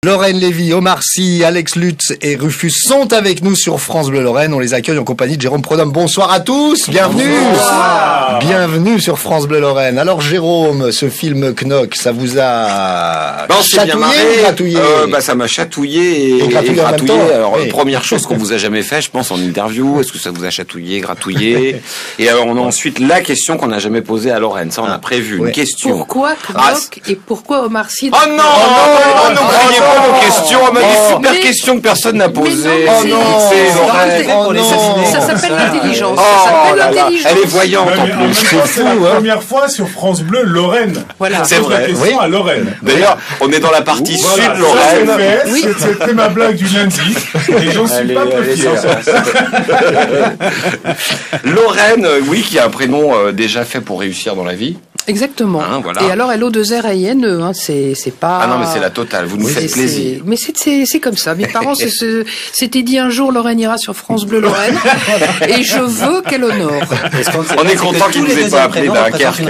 Lorraine Lévy, Omar Sy, Alex Lutz et Rufus sont avec nous sur France Bleu Lorraine. On les accueille en compagnie de Jérôme Prodhomme. Bonsoir à tous, bienvenue. Bonsoir. Bienvenue sur France Bleu Lorraine. Alors Jérôme, ce film Knock, ça vous a chatouillé ou gratouillé? Ça m'a chatouillé et gratouillé. Alors première chose qu'on vous a jamais fait, je pense, en interview, est-ce que ça vous a chatouillé, gratouillé? Et alors on a ensuite la question qu'on n'a jamais posée à Lorraine. Ça on a prévu une question. Pourquoi Knock et pourquoi Omar Sy? Oh non, non, criez pas vos questions, on m'a dit super question que personne n'a posée. Oh non, ça s'appelle l'intelligence. Elle est voyante en plus. C'est la première fois sur France Bleu Lorraine. Voilà. C'est vrai. Question à Lorraine. D'ailleurs, on est dans la partie sud Lorraine. C'était ma blague du lundi. Et j'en suis pas peu fier. Lorraine, oui, qui a un prénom déjà fait pour réussir dans la vie. Exactement. Voilà. Et alors, L-O-2-R-I-N-E, c'est pas... Ah non, mais c'est la totale, vous nous faites plaisir. Mais c'est comme ça. Mes parents s'étaient dit un jour, Lorraine ira sur France Bleu Lorraine, et je veux qu'elle honore. On est content qu'ils nous aient pas appelé Dunkerque.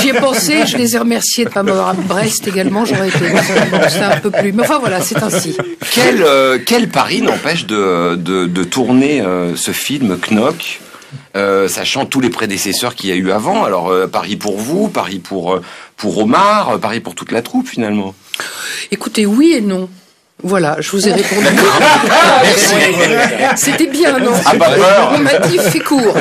J'y ai pensé, je les ai remerciés de pas m'avoir à Brest également, j'aurais été... C'était un peu plus... Mais enfin voilà, c'est ainsi. Quel pari n'empêche de tourner ce film Knock, sachant tous les prédécesseurs qu'il y a eu avant. Alors Paris pour vous, Paris pour Omar, Paris pour toute la troupe finalement. Écoutez, oui et non. Voilà, je vous ai répondu. Merci. C'était bien, non? On m'a dit, fais court.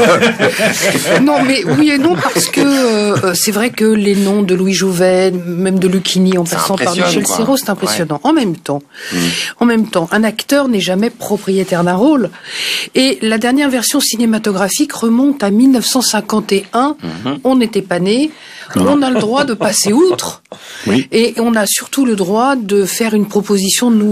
Non, mais oui et non, parce que c'est vrai que les noms de Louis Jouvet, même de Lucchini, en passant par Michel Serrault, c'est impressionnant. Ouais. En même temps, un acteur n'est jamais propriétaire d'un rôle. Et la dernière version cinématographique remonte à 1951. On n'était pas nés. On a le droit de passer outre. Oui. Et on a surtout le droit de faire une proposition nouvelle.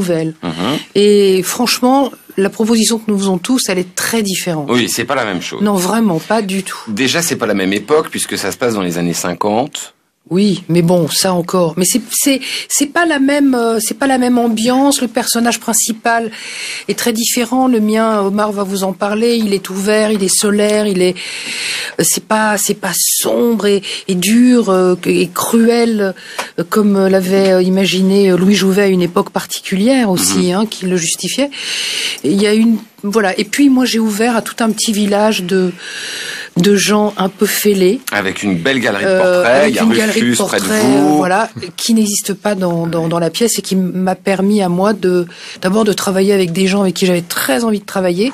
Et franchement, la proposition que nous faisons tous, elle est très différente. Oui, c'est pas la même chose. Non, vraiment, pas du tout. Déjà, c'est pas la même époque, puisque ça se passe dans les années 50. Oui, mais bon, ça encore. Mais c'est pas la même ambiance. Le personnage principal est très différent. Le mien, Omar va vous en parler. Il est ouvert, il est solaire, c'est pas sombre et dur et cruel comme l'avait imaginé Louis Jouvet à une époque particulière aussi, qui le justifiait. Et il y a voilà. Et puis moi, j'ai ouvert à tout un petit village de gens un peu fêlés. Avec une belle galerie de portraits, il y a Rufus près de vous. Voilà, qui n'existe pas dans la pièce et qui m'a permis à moi d'abord de travailler avec des gens avec qui j'avais très envie de travailler,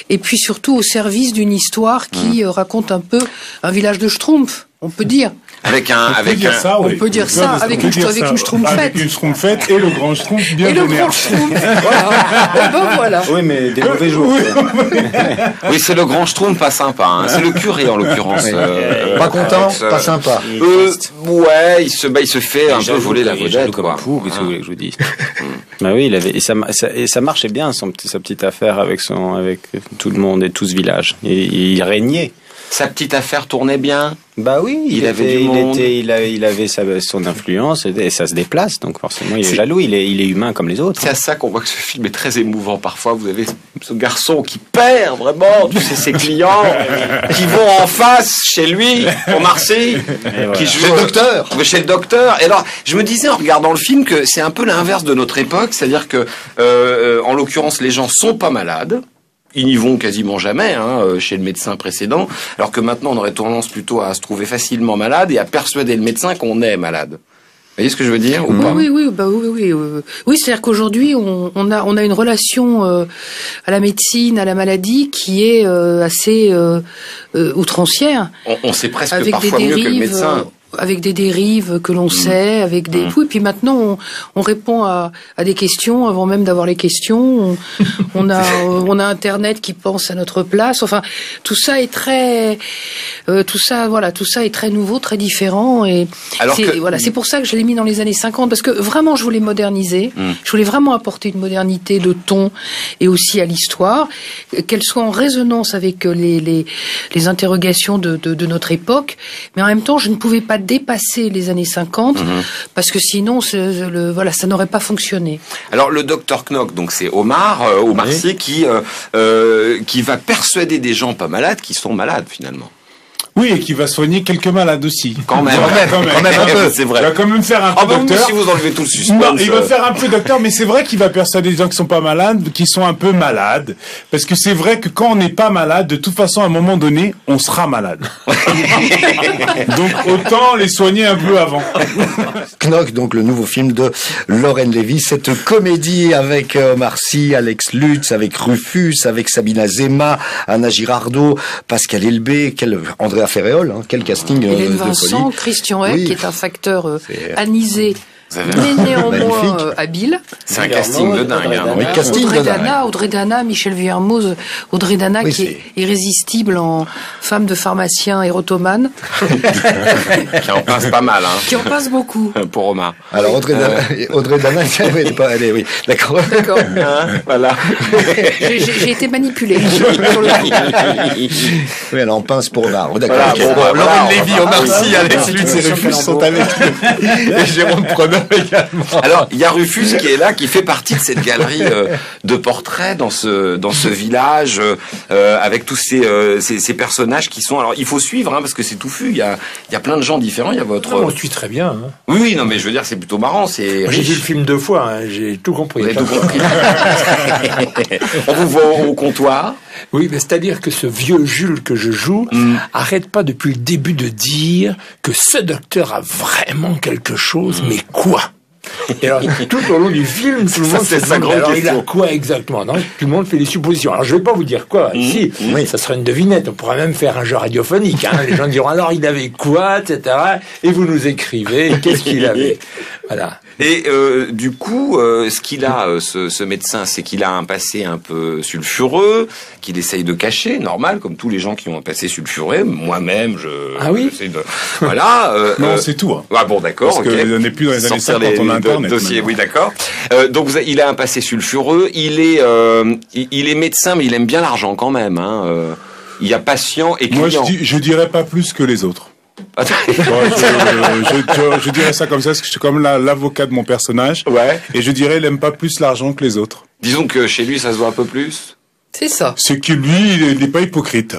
et puis surtout au service d'une histoire qui raconte un peu un village de Schtroumpf, on peut dire. On peut dire ça avec une Schtroumpfette et le grand Schtroumpf bien vénère. Et le grand Schtroumpf, voilà. Oui, mais des mauvais jours. Oui, c'est le grand Schtroumpf pas sympa. C'est le curé en l'occurrence. Pas content, pas sympa. Ouais, il se fait un peu voler la vedette, quoi. Qu'est-ce que vous voulez que je vous dise? Bah oui, et ça marchait bien sa petite affaire avec tout le monde et tout ce village. Et il régnait. Sa petite affaire tournait bien. Bah oui, il avait son influence et ça se déplace, donc forcément il est jaloux, il est humain comme les autres. C'est à ça qu'on voit que ce film est très émouvant. Parfois, vous avez ce garçon qui perd vraiment tous ses clients, qui vont en face chez lui, au Marseille, chez le docteur. Chez le docteur. Et alors, je me disais en regardant le film que c'est un peu l'inverse de notre époque, c'est-à-dire que, en l'occurrence, les gens sont pas malades. Ils n'y vont quasiment jamais chez le médecin précédent, alors que maintenant on aurait tendance plutôt à se trouver facilement malade et à persuader le médecin qu'on est malade. Vous voyez ce que je veux dire ou pas? Oui, c'est-à-dire qu'aujourd'hui on a une relation à la médecine, à la maladie qui est assez outrancière. On sait presque parfois mieux que le médecin. Avec des dérives que l'on sait, avec des... Oui, puis maintenant, on répond à des questions avant même d'avoir les questions. On a Internet qui pense à notre place. Enfin, tout ça est très... tout ça est très nouveau, très différent. Et c'est pour ça que je l'ai mis dans les années 50, parce que vraiment, je voulais moderniser. Je voulais vraiment apporter une modernité de ton et aussi à l'histoire, qu'elle soit en résonance avec les interrogations de notre époque. Mais en même temps, je ne pouvais pas dépasser les années 50 parce que sinon ça n'aurait pas fonctionné. Alors le docteur Knock, donc c'est Omar Sy qui va persuader des gens pas malades qui sont malades finalement. Oui, et qui va soigner quelques malades aussi. Quand même un peu. C'est vrai. Il va quand même faire un peu docteur. Si vous enlevez tout le suspense. Non, il va faire un peu docteur, mais c'est vrai qu'il va persuader des gens qui sont pas malades, qui sont un peu malades. Parce que c'est vrai que quand on n'est pas malade, de toute façon, à un moment donné, on sera malade. Donc, autant les soigner un peu avant. Knock, donc le nouveau film de Lorraine Lévy, cette comédie avec Omar Sy, Alex Lutz, avec Rufus, avec Sabina Zema, Anna Girardot, Pascal Elbé, Andrea Ferréol, quel casting Hélène de Vincent, folie. Christian Heck, qui est un facteur anisé, Magnifique. mais néanmoins habile. C'est un casting de dingue. Oui, casting de dingue. Audrey Dana, Michel Vuillermoz, Audrey Dana qui est irrésistible en femme de pharmacien érotomane. Qui en passe pas mal, hein. Qui en passe beaucoup. Pour Omar. Alors Audrey Dana, oui, d'accord. D'accord. Voilà. J'ai été manipulée sur le coup. Oui, alors on pince pour Omar. D'accord. Voilà, Lorraine Lévy, Omar Sy, Alex Lutz et Rufus sont avec nous. Et Jérôme Pronome également. Alors, il y a Rufus qui est là, qui fait partie de cette galerie de portraits dans ce village, avec tous ces personnages qui sont. Alors, il faut suivre, parce que c'est touffu. Il y a plein de gens différents. Il y a votre. Non, on suit très bien. Hein. Oui, non, mais je veux dire, c'est plutôt marrant. C'est. J'ai vu le film 2 fois. J'ai tout compris. Vous avez tout compris. On vous voit au comptoir. Oui, mais c'est-à-dire que ce vieux Jules que je joue arrête pas depuis le début de dire que ce docteur a vraiment quelque chose, mais quoi? Et alors, tout au long du film, tout le monde se demande, alors il a quoi exactement? Non, tout le monde fait des suppositions. Alors, je vais pas vous dire quoi. Ici, ça serait une devinette. On pourrait même faire un jeu radiophonique. Les gens diront, alors, il avait quoi, etc. Et vous nous écrivez, qu'est-ce qu'il avait? Voilà. Et du coup, ce qu'il a, ce médecin, c'est qu'il a un passé un peu sulfureux, qu'il essaye de cacher, normal, comme tous les gens qui ont un passé sulfureux. Moi-même, j'essaie de... Voilà. Non, c'est tout. Ah bon, d'accord. Parce qu'on n'est plus dans les années 50, on a Internet. Dossier, oui, d'accord. Donc, il a un passé sulfureux. Il est médecin, mais il aime bien l'argent quand même. Il y a patient et client. Moi, je dirais pas plus que les autres. Je dirais ça comme ça, parce que je suis comme l'avocat de mon personnage. Ouais. Et je dirais, il aime pas plus l'argent que les autres. Disons que chez lui, ça se voit un peu plus. C'est ça. C'est que lui, il n'est pas hypocrite.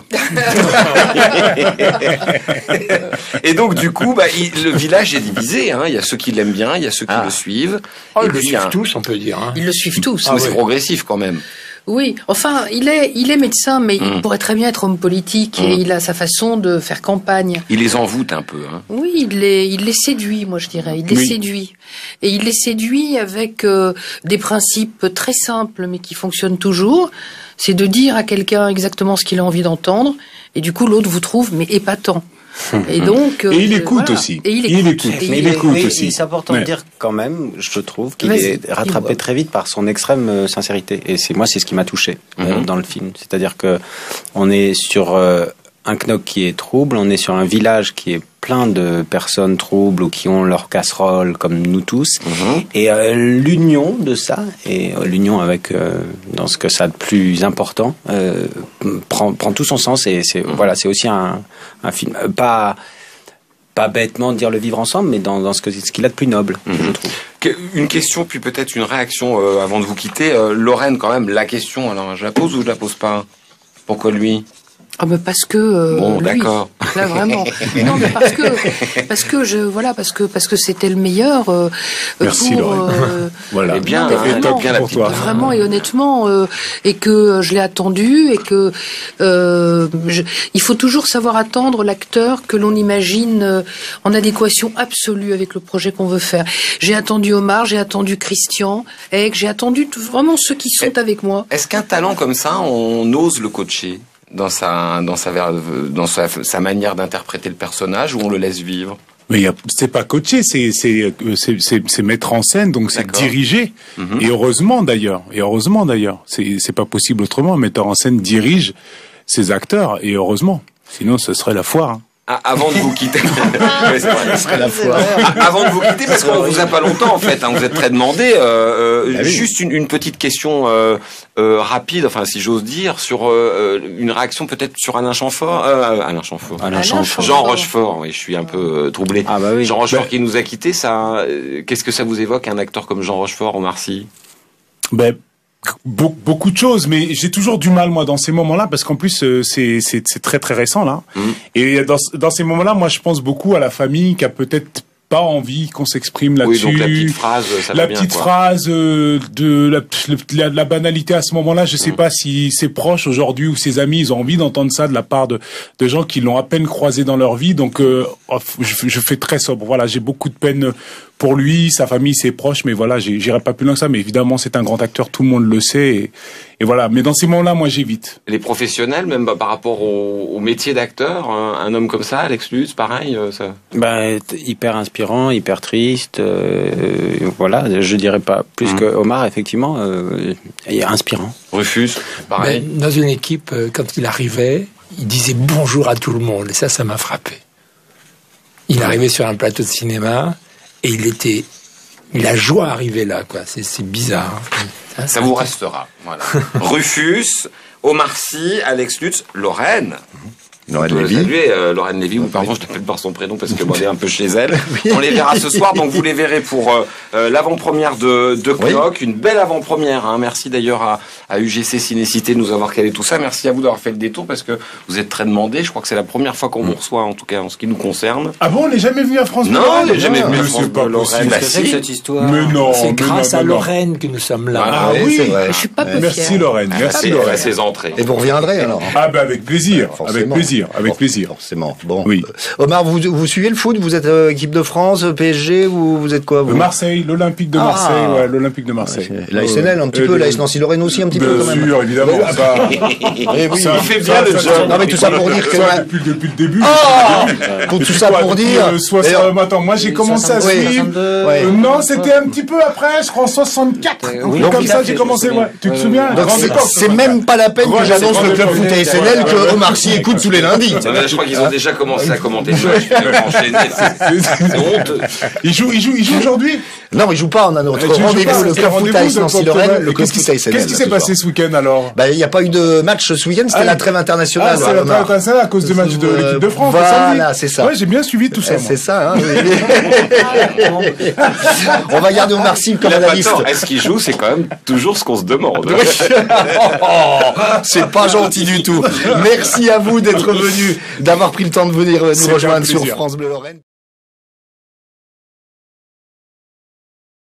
Et donc, du coup, le village est divisé. Il y a ceux qui l'aiment bien, il y a ceux qui le suivent. Ils le suivent tous, on peut dire. Ils le suivent tous. C'est progressif quand même. Oui, enfin, il est médecin, mais il pourrait très bien être homme politique et il a sa façon de faire campagne. Il les envoûte un peu. Oui, il les séduit, moi je dirais. Il les séduit. Et il les séduit avec des principes très simples, mais qui fonctionnent toujours. C'est de dire à quelqu'un exactement ce qu'il a envie d'entendre, et du coup l'autre vous trouve mais épatant. Et donc, et il écoute aussi. Et il écoute. Mais il écoute aussi. C'est important de dire quand même, je trouve, qu'il est rattrapé très vite par son extrême sincérité. Et c'est ce qui m'a touché dans le film. C'est-à-dire que on est sur un Knock qui est trouble, on est sur un village qui est plein de personnes troubles ou qui ont leur casserole comme nous tous. Et l'union de ça, et l'union avec dans ce que ça a de plus important, prend tout son sens. Et c'est c'est aussi un film pas bêtement de dire le vivre ensemble, mais dans ce qu'il a de plus noble, je trouve. Une question, puis peut-être une réaction avant de vous quitter. Lorraine, quand même, la question, alors je la pose ou je la pose pas? Pourquoi lui? Ah mais parce que bon, lui, d'accord. Là vraiment. Non mais parce que c'était le meilleur. Merci pour, Lorraine. Voilà. Bien, bien la petite. Vraiment et honnêtement et que je l'ai attendu et que il faut toujours savoir attendre l'acteur que l'on imagine en adéquation absolue avec le projet qu'on veut faire. J'ai attendu Omar, j'ai attendu Christian, et j'ai attendu vraiment ceux qui sont avec moi. Est-ce qu'un talent comme ça, on ose le coacher dans sa manière d'interpréter le personnage, ou on le laisse vivre? Mais c'est pas coacher, c'est mettre en scène, donc c'est diriger. Et heureusement d'ailleurs. C'est pas possible autrement. Un metteur en scène dirige ses acteurs, et heureusement. Sinon, ce serait la foire. Avant de vous quitter, avant de vous quitter, parce qu'on vous a pas longtemps en fait, vous êtes très demandé. Juste une petite question rapide, enfin si j'ose dire, sur une réaction peut-être sur Alain Chamfort. Jean Rochefort. Oui, je suis un peu troublé. Jean Rochefort qui nous a quittés. Ça, qu'est-ce que ça vous évoque, un acteur comme Jean Rochefort, Omar Sy? Beaucoup de choses, mais j'ai toujours du mal moi dans ces moments-là parce qu'en plus c'est très très récent là. Et dans ces moments-là, moi je pense beaucoup à la famille qui a peut-être pas envie qu'on s'exprime là-dessus. Oui, donc la petite phrase, ça va bien, quoi. Phrase de la banalité à ce moment-là. Je sais pas si ses proches aujourd'hui ou ses amis, ils ont envie d'entendre ça de la part de gens qui l'ont à peine croisé dans leur vie. Donc, je fais très sobre. Voilà, j'ai beaucoup de peine pour lui, sa famille, ses proches, mais voilà, j'irai pas plus loin que ça. Mais évidemment, c'est un grand acteur, tout le monde le sait. Et voilà. Mais dans ces moments-là, moi, j'évite. Les professionnels, même par rapport au métier d'acteur, un homme comme ça, Alex Lutz, pareil, ça. Hyper inspirant, hyper triste. Voilà, je dirais pas plus que Omar, effectivement, inspirant. Rufus, pareil. Dans une équipe, quand il arrivait, il disait bonjour à tout le monde. Et ça m'a frappé. Il arrivait sur un plateau de cinéma. Et il a joie à arriver là, quoi. C'est bizarre. Ça vous restera. Voilà. Rufus, Omar Sy, Alex Lutz, Lorraine. Lorraine Lévy. Saluer Lorraine Lévy, ou pardon, je t'appelle par son prénom parce que moi, elle est un peu chez elle. Oui. On les verra ce soir, donc vous les verrez pour l'avant-première de Clock, une belle avant-première. Hein. Merci d'ailleurs à UGC Cinécité de nous avoir calé tout ça. Merci à vous d'avoir fait le détour parce que vous êtes très demandé. Je crois que c'est la première fois qu'on vous reçoit, en tout cas en ce qui nous concerne. Ah bon, on n'est jamais venu à France Bleu? Non, on n'est jamais venu à France Bleu. Lorraine. Qu'est-ce que c'est cette histoire? Mais non, c'est grâce à Lorraine que nous sommes là. Ah oui, c'est vrai. Je suis pas peu Merci fière. Lorraine, merci Lorraine. Ses entrées. Et vous reviendrez alors? Ah ben avec plaisir, Forcément. avec plaisir. Forcément. Bon. Oui. Omar, vous suivez le foot? Vous êtes équipe de France, PSG, vous êtes quoi vous? Marseille, l'Olympique de Marseille, ouais, l'Olympique de Marseille. La SNL un petit peu, la Nancy-Lorraine aussi un petit peu quand même. Bien sûr, évidemment. Eh oui, Ça fait bien le job. Non mais tout ça pour dire que depuis le début. pour tout ça pour dire. Attends, moi j'ai commencé à suivre. Non, c'était un petit peu après, je crois en 64. Donc, comme ça j'ai commencé. Ouais. Tu te souviens? Donc c'est même pas la peine que j'annonce le club foot SNL que Omar Sy écoute tous les lundis. Je crois qu'ils ont déjà commencé à commenter le match. C'est honteux. Il joue aujourd'hui? Non, il joue pas. On a notre rendez-vous, le club foot à Nancy-Lorraine, le club foot à SNL. Qu'est-ce qui s'est passé ce week-end alors? Bah, il n'y a pas eu de match ce week-end, c'était la trêve internationale. Ah, c'est la trêve internationale à cause du match de l'équipe de France. Voilà, c'est ça. Ouais, j'ai bien suivi tout ça. C'est ça, hein. On va garder Omar Sy comme analyste. Est-ce qu'il joue? C'est quand même toujours ce qu'on se demande. C'est pas gentil du tout. Merci à vous d'être venus, d'avoir pris le temps de venir nous rejoindre sur France Bleu Lorraine.